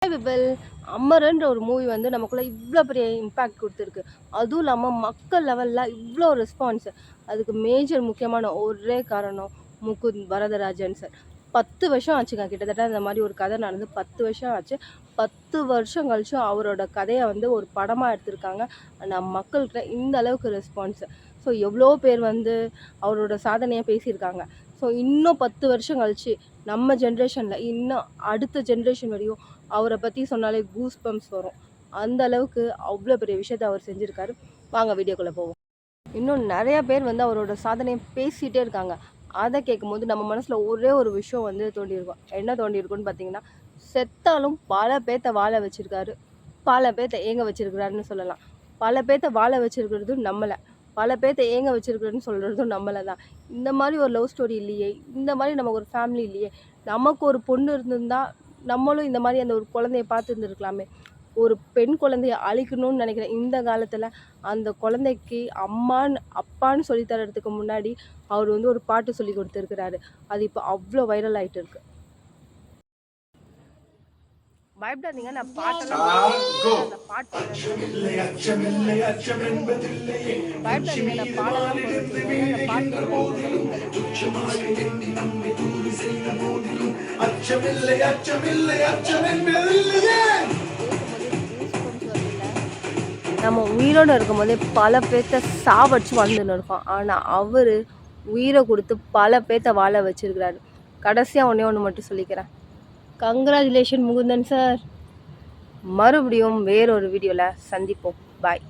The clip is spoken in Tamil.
பைபிள் அமரன்ற ஒரு மூவி வந்து நமக்குள்ள இவ்வளோ பெரிய இம்பேக்ட் கொடுத்துருக்கு. அதுவும் இல்லாமல் மக்கள் லெவலில் இவ்வளோ ரெஸ்பான்ஸ். அதுக்கு மேஜர் முக்கியமான ஒரே காரணம் முகுந்த் வரதராஜன் சார். 10 வருஷம் ஆச்சுங்க, கிட்டத்தட்ட இந்த மாதிரி ஒரு கதை நடந்து 10 வருஷம் ஆச்சு. 10 வருஷம் கழிச்சும் அவரோட கதையை வந்து ஒரு படமாக எடுத்திருக்காங்க. நம்ம மக்கள்கிட்ட இந்த அளவுக்கு ரெஸ்பான்ஸ். ஸோ எவ்வளோ பேர் வந்து அவரோட சாதனையை பேசியிருக்காங்க. ஸோ இன்னும் 10 வருஷம் கழிச்சு நம்ம ஜென்ரேஷனில் இன்னும் அடுத்த ஜென்ரேஷன் வரையும் அவரை பற்றி சொன்னாலே கூஸ் பம்ப்ஸ் வரும். அந்த அளவுக்கு அவ்வளோ பெரிய விஷயத்தை அவர் செஞ்சுருக்காரு. வாங்க வீடியோக்குள்ளே போவோம். இன்னும் நிறையா பேர் வந்து அவரோட சாதனையை பேசிகிட்டே இருக்காங்க. அதை கேட்கும்போது நம்ம மனசில் ஒரே ஒரு விஷயம் வந்து தோண்டியிருக்கும். என்ன தோண்டியிருக்குன்னு பார்த்தீங்கன்னா, செத்தாலும் பல பேர்த்த வாழ வச்சுருக்காரு, பல பேர்த்த ஏங்க வச்சுருக்கிறாருன்னு சொல்லலாம். பல பேர்த்த வாழ வச்சுருக்கிறதும் நம்மளை, பல பேர்த்த ஏங்க வச்சுருக்கிறதுன்னு சொல்கிறதும் நம்மளை தான். இந்த மாதிரி ஒரு லவ் ஸ்டோரி இல்லையே, இந்த மாதிரி நமக்கு ஒரு ஃபேமிலி இல்லையே, நமக்கு ஒரு பொண்ணு இருந்திருந்தால் நம்மளும் இந்த மாதிரி அந்த ஒரு குழந்தைய பார்த்துருந்துருக்கலாமே. ஒரு பெண் குழந்தைய அழிக்கணும்னு நினைக்கிறேன் இந்த காலத்தில். அந்த குழந்தைக்கு அப்பான்னு சொல்லி தரதுக்கு முன்னாடி அவர் வந்து ஒரு பாட்டு சொல்லி கொடுத்துருக்கிறாரு. அது இப்போ அவ்வளோ வைரல் ஆகிட்டு இருக்கு. பயப்படாதீங்க, நான் பாட்டெல்லாம் பயப்படாதீங்க, நான் பாடலாம் நம்ம உயிரோடு இருக்கும்போதே பல பேர்த்த சாவடிச்சு வாழ்ந்துன்னு இருக்கோம். ஆனால் அவர் உயிரை கொடுத்து பல பேர்த்த வாழ வச்சிருக்கிறாரு. கடைசியாக ஒன்று மட்டும் சொல்லிக்கிறேன். Congratulation Mukundan sir. மறுபடியும் வேறொரு வீடியோவில் சந்திப்போம். பாய்.